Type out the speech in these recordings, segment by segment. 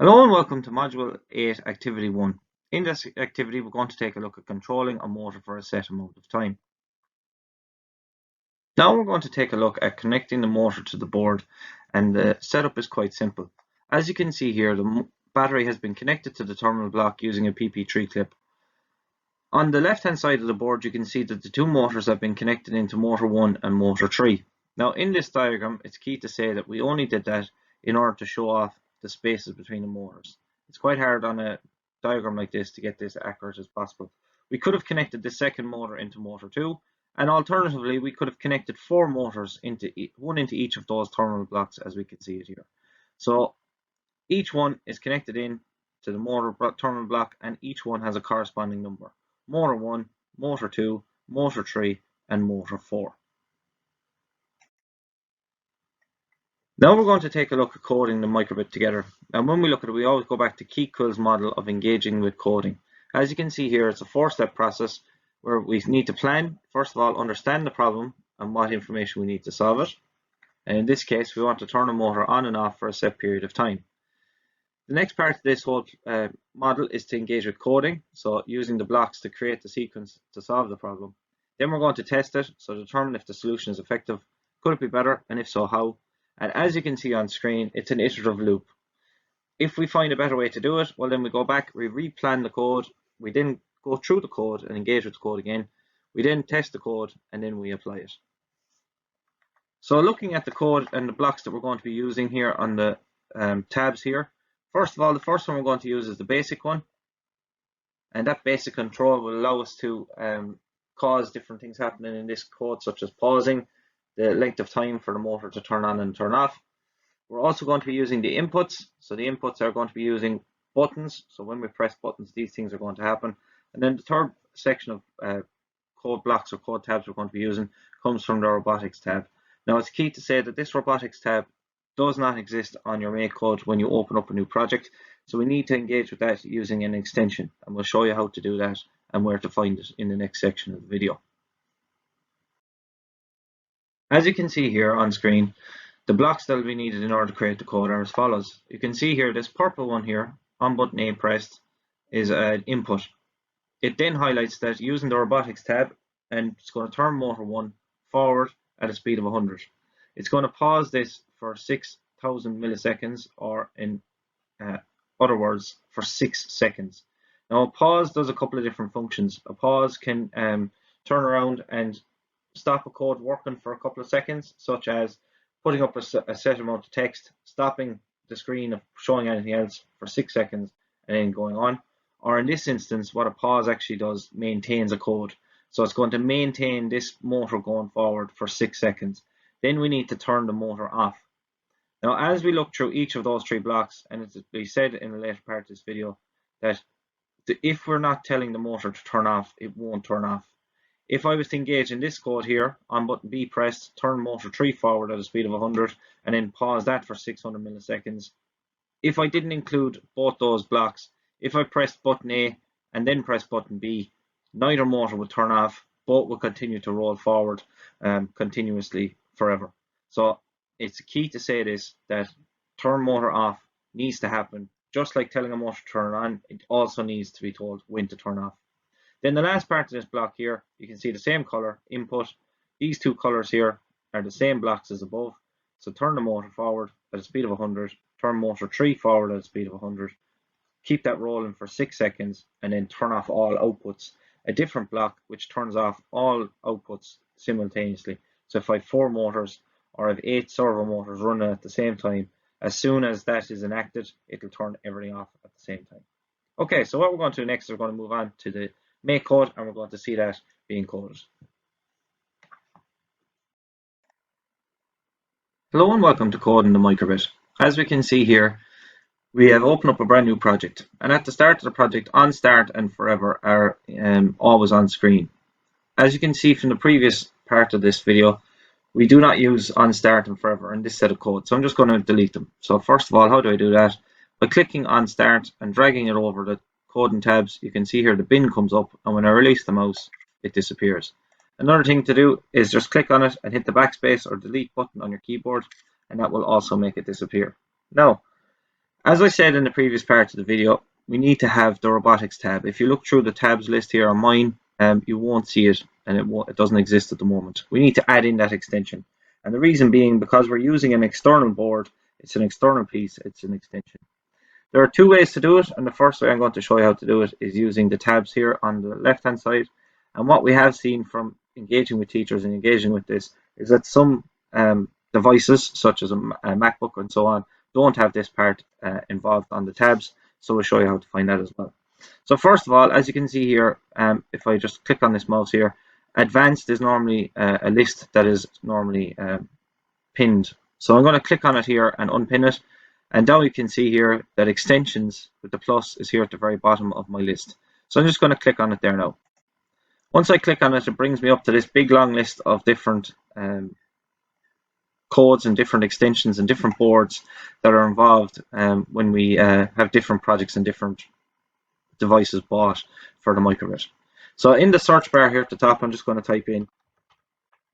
Hello and welcome to Module 8, Activity 1. In this activity, we're going to take a look at controlling a motor for a set amount of time. Now we're going to take a look at connecting the motor to the board, and the setup is quite simple. As you can see here, the battery has been connected to the terminal block using a PP3 clip. On the left-hand side of the board, you can see that the two motors have been connected into motor 1 and motor 3. Now in this diagram, it's key to say that we only did that in order to show off the spaces between the motors. It's quite hard on a diagram like this to get this accurate as possible. We could have connected the second motor into motor 2, and alternatively we could have connected 4 motors into one into each of those terminal blocks, as we can see it here. So each one is connected in to the motor terminal block, and each one has a corresponding number: motor 1, motor 2, motor 3 and motor 4. Now we're going to take a look at coding the microbit together, and when we look at it, we always go back to Keith-Quill's model of engaging with coding. As you can see here, it's a 4-step process where we need to plan, first of all, understand the problem and what information we need to solve it. And in this case, we want to turn a motor on and off for a set period of time. The next part of this whole model is to engage with coding, so using the blocks to create the sequence to solve the problem. Then we're going to test it, so determine if the solution is effective, could it be better, and if so, how. And as you can see on screen, it's an iterative loop. If we find a better way to do it, well, then we go back, we replan the code, we then go through the code and engage with the code again. We then test the code and then we apply it. So looking at the code and the blocks that we're going to be using here on the tabs here, first of all, the first one we're going to use is the basic one. And that basic control will allow us to cause different things happening in this code, such as pausing, the length of time for the motor to turn on and turn off. We're also going to be using the inputs. So the inputs are going to be using buttons. So when we press buttons, these things are going to happen. And then the third section of code blocks or code tabs we're going to be using comes from the robotics tab. Now it's key to say that this robotics tab does not exist on your MakeCode when you open up a new project. So we need to engage with that using an extension, and we'll show you how to do that and where to find it in the next section of the video. As you can see here on screen, the blocks that will be needed in order to create the code are as follows. You can see here this purple one here, on button A pressed, is an input. It then highlights that using the robotics tab, and it's going to turn motor 1 forward at a speed of 100. It's going to pause this for 6,000 milliseconds, or in other words, for 6 seconds. Now a pause does a couple of different functions. A pause can turn around and stop a code working for a couple of seconds, such as putting up a set amount of text, stopping the screen of showing anything else for 6 seconds, and then going on. Or in this instance, what a pause actually does, maintains a code. So it's going to maintain this motor going forward for 6 seconds. Then we need to turn the motor off. Now, as we look through each of those 3 blocks, and it's be said in the later part of this video that if we're not telling the motor to turn off, it won't turn off. If I was to engage in this code here, on button B pressed, turn motor 3 forward at a speed of 100, and then pause that for 600 milliseconds. If I didn't include both those blocks, if I pressed button A and then pressed button B, neither motor would turn off, both will continue to roll forward continuously forever. So it's key to say this, that turn motor off needs to happen. Just like telling a motor to turn on, it also needs to be told when to turn off. Then the last part of this block here, you can see the same color input. These 2 colors here are the same blocks as above. So turn the motor forward at a speed of 100, turn motor 3 forward at a speed of 100, keep that rolling for 6 seconds, and then turn off all outputs. A different block which turns off all outputs simultaneously. So if I have 4 motors or I have 8 servo motors running at the same time, as soon as that is enacted, it'll turn everything off at the same time. Okay, so what we're going to do next is we're going to move on to the MakeCode, and we're going to see that being coded. Hello and welcome to Coding the Microbit. As we can see here, we have opened up a brand new project, and at the start of the project, on start and forever are always on screen. As you can see from the previous part of this video, we do not use on start and forever in this set of code, so I'm just going to delete them. So first of all, how do I do that? By clicking on start and dragging it over the coding tabs, you can see here the bin comes up, and when I release the mouse, it disappears. Another thing to do is just click on it and hit the backspace or delete button on your keyboard, and that will also make it disappear. Now, As I said in the previous part of the video, we need to have the robotics tab. If you look through the tabs list here on mine, you won't see it, and it doesn't exist at the moment. We need to add in that extension. And the reason being, because we're using an external board, it's an external piece, it's an extension. There are two ways to do it, and the first way I'm going to show you how to do it is using the tabs here on the left hand side. And what we have seen from engaging with teachers and engaging with this is that some devices, such as a MacBook and so on, don't have this part involved on the tabs. So we'll show you how to find that as well. So first of all, as you can see here, if I just click on this mouse here, advanced is normally a list that is normally pinned. So I'm going to click on it here and unpin it. And now you can see here that extensions with the plus is here at the very bottom of my list. So I'm just going to click on it there now. Once I click on it, it brings me up to this big long list of different codes and different extensions and different boards that are involved when we have different projects and different devices bought for the microbit. So in the search bar here at the top, I'm just going to type in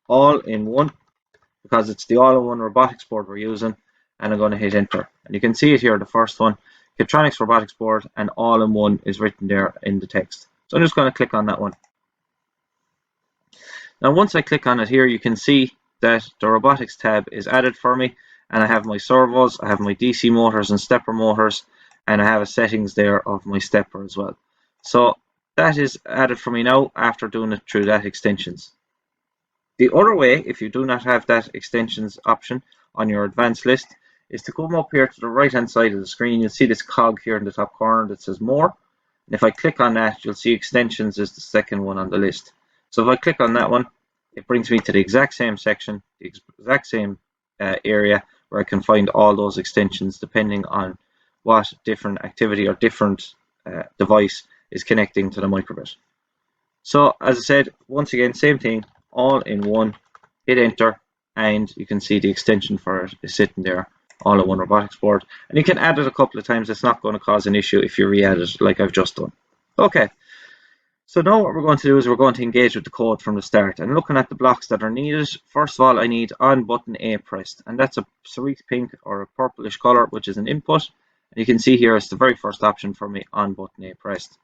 all-in-one because it's the all-in-one robotics board we're using, and I'm going to hit enter. And you can see it here, the first one, Getronics robotics board, and all-in-one is written there in the text. So I'm just going to click on that one. Now once I click on it here, you can see that the robotics tab is added for me, and I have my servos, I have my DC motors and stepper motors, and I have a settings there of my stepper as well. So that is added for me now after doing it through that extensions. The other way, if you do not have that extensions option on your advanced list, is to come up here to the right hand side of the screen. You'll see this cog here in the top corner that says more, and if I click on that, you'll see extensions is the second one on the list. So if I click on that one, it brings me to the exact same section, the exact same area where I can find all those extensions depending on what different activity or different device is connecting to the microbit. So as I said, once again, same thing, all in one, hit enter, and you can see the extension for it is sitting there, all in one robotics board. And you can add it a couple of times. It's not going to cause an issue if you re-add it like I've just done. Okay. So now what we're going to do is we're going to engage with the code from the start, and looking at the blocks that are needed. First of all, I need on button A pressed, and that's a cerise pink or a purplish color, which is an input. And you can see here it's the very first option for me, on button A pressed.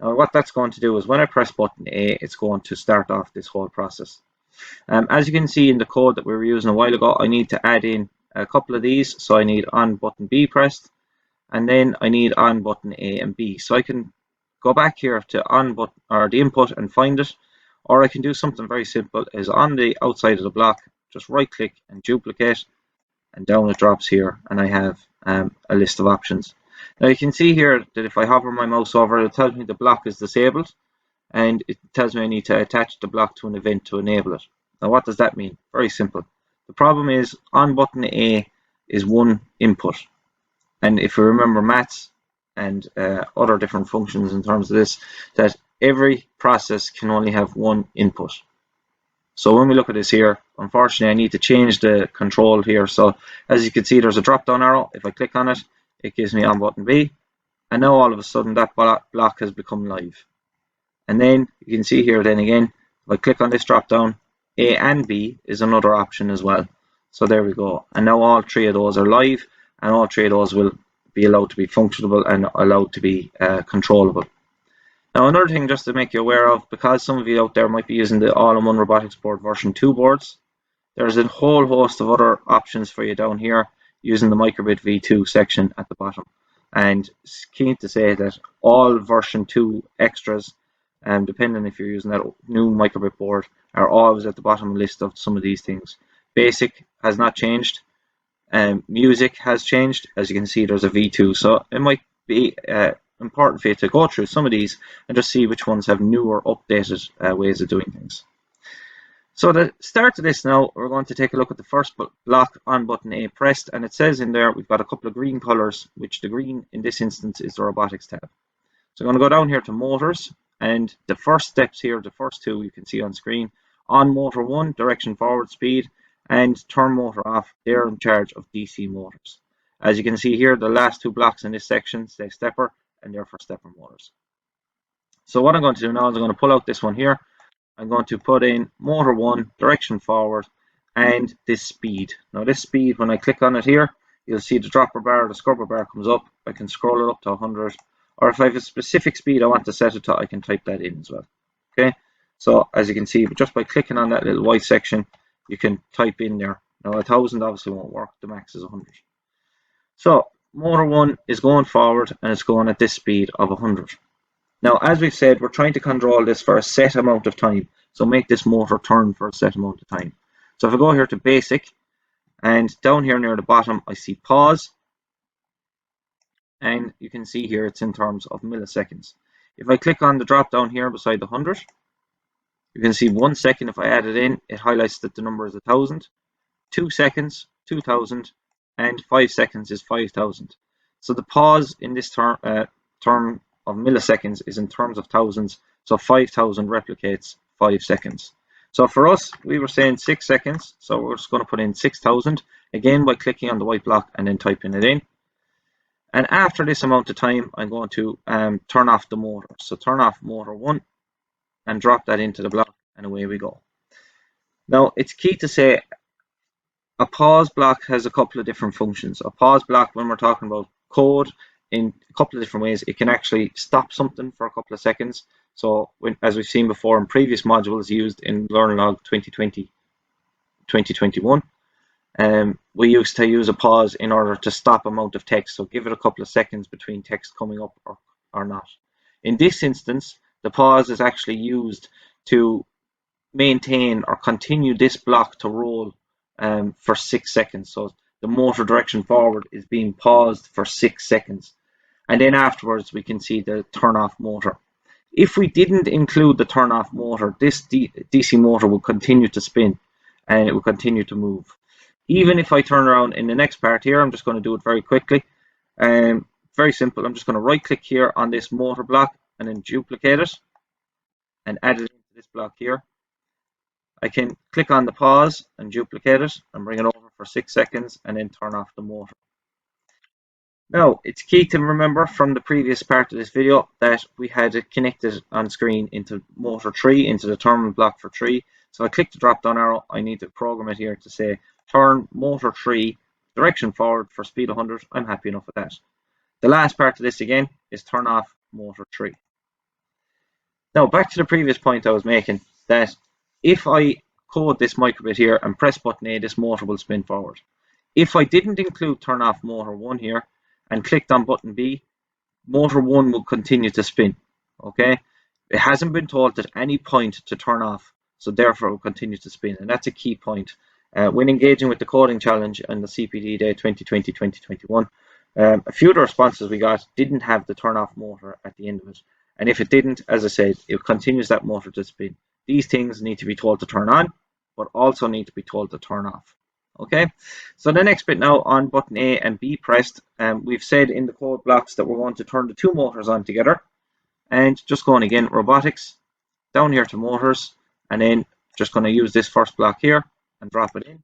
Now what that's going to do is when I press button A, it's going to start off this whole process. As you can see in the code that we were using a while ago, I need to add in a couple of these. So I need on button B pressed, and then I need on button A and B. So I can go back here to on button or the input and find it, or I can do something very simple, is on the outside of the block, just right click and duplicate, and down it drops here, and I have a list of options. Now you can see here that if I hover my mouse over it, tells me the block is disabled, and it tells me I need to attach the block to an event to enable it. Now what does that mean? Very simple. The problem is on button A is one input, and if you remember maths and other different functions in terms of this, that every process can only have one input. So when we look at this here, unfortunately I need to change the control here. So as you can see, there's a drop down arrow. If I click on it, it gives me on button B, and now all of a sudden that block has become live. And then you can see here then again, if I click on this drop down, A and B is another option as well. So there we go, and now all three of those are live, and all three of those will be allowed to be functionable and allowed to be controllable. Now another thing just to make you aware of, because some of you out there might be using the all-in-one robotics board version 2 boards, there's a whole host of other options for you down here using the microbit v2 section at the bottom. And it's keen to say that all version 2 extras, depending if you're using that new microbit board, are always at the bottom list of some of these things. Basic has not changed. Music has changed. As you can see, there's a V2, so it might be important for you to go through some of these and just see which ones have newer, updated ways of doing things. So to start to this now, we're going to take a look at the first block, on button A pressed, and it says in there we've got a couple of green colors, which the green in this instance is the robotics tab. So I'm going to go down here to motors, and the first steps here, the first two you can see on screen. On motor 1, direction forward speed, and turn motor off, they're in charge of DC motors. As you can see here, the last two blocks in this section say stepper, and they're for stepper motors. So what I'm going to do now is I'm going to pull out this one here. I'm going to put in motor 1, direction forward, and this speed. Now this speed, when I click on it here, you'll see the dropper bar or the scrubber bar comes up. I can scroll it up to 100, or if I have a specific speed I want to set it to, I can type that in as well. Okay, so as you can see, just by clicking on that little white section, you can type in there. Now 1000 obviously won't work, the max is 100. So motor 1 is going forward and it's going at this speed of 100. Now, as we've said, we're trying to control this for a set amount of time. So make this motor turn for a set amount of time. So if I go here to basic, and down here near the bottom, I see pause. And you can see here it's in terms of milliseconds. If I click on the drop down here beside the 100, you can see 1 second. If I add it in, it highlights that the number is 1000. 2 seconds, 2000, and 5 seconds is 5000. So the pause in this term of milliseconds is in terms of thousands. So 5000 replicates 5 seconds. So for us, we were saying 6 seconds. So we're just going to put in 6000 again by clicking on the white block and then typing it in. And after this amount of time, I'm going to turn off the motor. So turn off motor 1 and drop that into the block, and away we go. Now, it's key to say a pause block has a couple of different functions. A pause block, when we're talking about code, in a couple of different ways, it can actually stop something for a couple of seconds. So as we've seen before in previous modules used in LearnLog 2020-2021, we used to use a pause in order to stop amount of text. So give it a couple of seconds between text coming up or not. In this instance, the pause is actually used to maintain or continue this block to roll for 6 seconds. So the motor direction forward is being paused for 6 seconds. And then afterwards, we can see the turn off motor. If we didn't include the turn off motor, this DC motor will continue to spin and it will continue to move. Even if I turn around in the next part here, I'm just going to do it very quickly. Very simple. I'm just going to right click here on this motor block and then duplicate it and add it into this block here. I can click on the pause and duplicate it and bring it over for 6 seconds and then turn off the motor. Now, it's key to remember from the previous part of this video that we had it connected on screen into motor 3, into the terminal block for 3. So I click the drop down arrow. I need to program it here to say turn motor 3 direction forward for speed 100. I'm happy enough with that. The last part of this again is turn off motor 3. Now back to the previous point I was making, that if I code this microbit here and press button A, this motor will spin forward. If I didn't include turn off motor 1 here and clicked on button B, motor 1 will continue to spin. Okay, it hasn't been told at any point to turn off, so therefore it will continue to spin, and that's a key point. When engaging with the coding challenge and the CPD Day 2020-2021, a few of the responses we got didn't have the turn off motor at the end of it, and if it didn't, as I said, it continues that motor to spin. These things need to be told to turn on, but also need to be told to turn off. Okay, so the next bit now on button A and B pressed, we've said in the code blocks that we're going to turn the two motors on together, and just going again, robotics, down here to motors, and then just going to use this first block here and drop it in.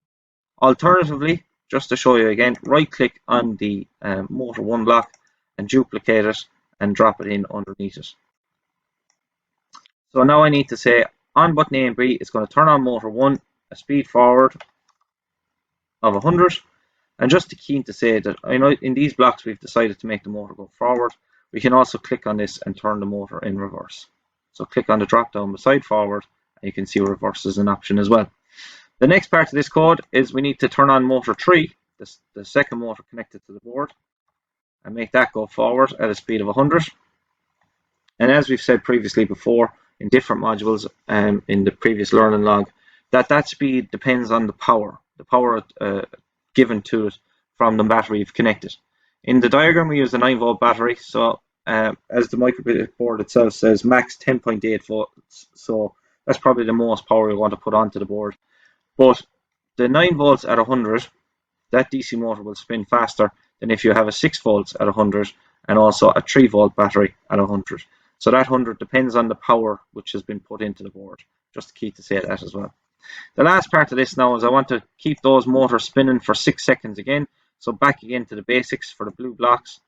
Alternatively, just to show you again, right click on the motor 1 block and duplicate it and drop it in underneath it. So now I need to say on button A and B, it's going to turn on motor 1, a speed forward of 100, and just keen to say that I know in these blocks we've decided to make the motor go forward. We can also click on this and turn the motor in reverse. So click on the drop down beside forward and you can see reverse is an option as well. The next part of this code is we need to turn on motor 3, the second motor connected to the board, and make that go forward at a speed of 100. And as we've said previously before in different modules in the previous learning log, that speed depends on the power given to it from the battery you've connected. In the diagram we use a 9-volt battery, so as the microbit board itself says, max 10.8 volts, so that's probably the most power we want to put onto the board. But the 9 volts at 100, that DC motor will spin faster than if you have a 6 volts at 100 and also a 3 volt battery at 100. So that 100 depends on the power which has been put into the board. Just key to say that as well. The last part of this now is I want to keep those motors spinning for 6 seconds again. So back again to the basics for the blue blocks.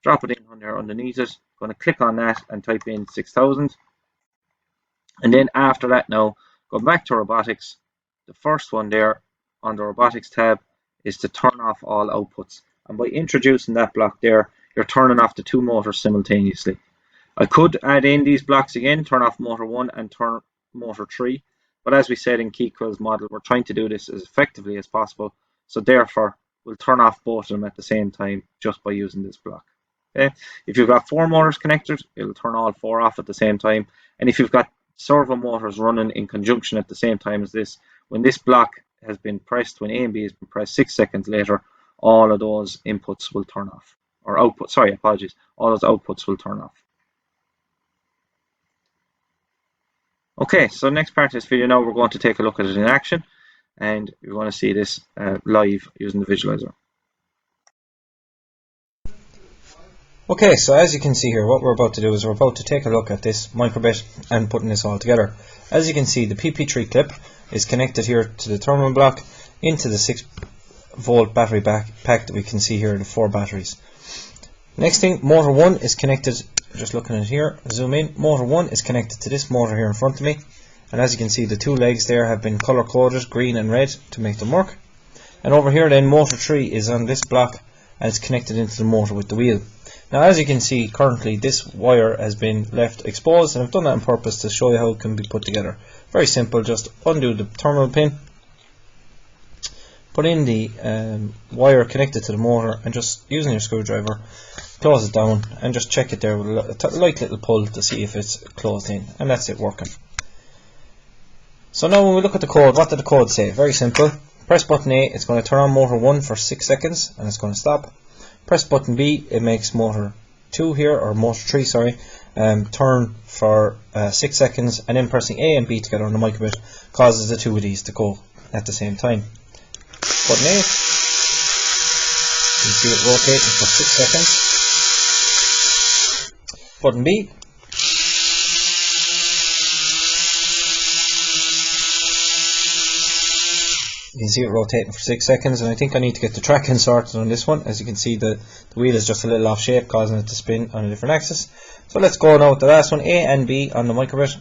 Drop it in on there underneath it. I'm going to click on that and type in 6000. And then after that now, go back to robotics. The first one there on the robotics tab is to turn off all outputs. And by introducing that block there, you're turning off the two motors simultaneously. I could add in these blocks again, turn off motor 1 and turn motor 3, but as we said in Keequill's model, we're trying to do this as effectively as possible, so therefore we'll turn off both of them at the same time just by using this block. Okay? If you've got 4 motors connected, it'll turn all 4 off at the same time, and if you've got servo motors running in conjunction at the same time as this, when this block has been pressed, when A and B has been pressed 6 seconds later, all of those inputs will turn off, or output, sorry, apologies, all those outputs will turn off. Okay, so next part of this video now, we're going to take a look at it in action, and you're going to see this live using the visualizer. Okay, so as you can see here, what we're about to do is we're about to take a look at this microbit and putting this all together. As you can see, the PP3 clip is connected here to the terminal block into the 6-volt battery pack that we can see here, the 4 batteries. Next thing, motor 1 is connected, just looking at it here, zoom in, motor 1 is connected to this motor here in front of me, and as you can see the 2 legs there have been color coded, green and red, to make them work. And over here then, motor 3 is on this block and it's connected into the motor with the wheel. Now as you can see, currently this wire has been left exposed, and I've done that on purpose to show you how it can be put together. Very simple, just undo the terminal pin, put in the wire connected to the motor, and just using your screwdriver close it down and just check it there with a light little pull to see if it's closed in, and that's it working. So now when we look at the code, what did the code say? Very simple. Press button A, it's going to turn on motor 1 for 6 seconds and it's going to stop. Press button B, it makes motor 2 here, or motor 3 sorry, turn for 6 seconds, and then pressing A and B together on the microbit causes the 2 of these to go at the same time. Button A, you can see it rotating for 6 seconds. Button B, you can see it rotating for 6 seconds, and I think I need to get the tracking sorted on this one. As you can see, the wheel is just a little off shape, causing it to spin on a different axis. So let's go now with the last one, A and B on the microbit.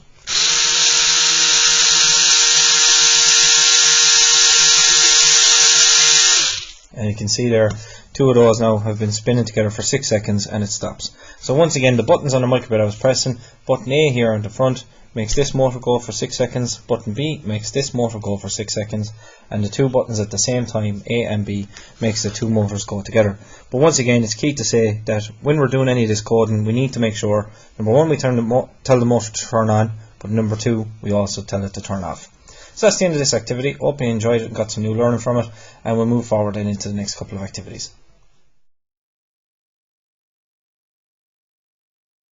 And you can see there, 2 of those now have been spinning together for 6 seconds and it stops. So once again, the buttons on the microbit I was pressing, button A here on the front makes this motor go for 6 seconds, button B makes this motor go for 6 seconds, and the 2 buttons at the same time, A and B, makes the 2 motors go together. But once again, it's key to say that when we're doing any of this coding, we need to make sure, number 1, we tell the motor to turn on, but number 2, we also tell it to turn off. So that's the end of this activity. Hope you enjoyed it and got some new learning from it, and we'll move forward then into the next couple of activities.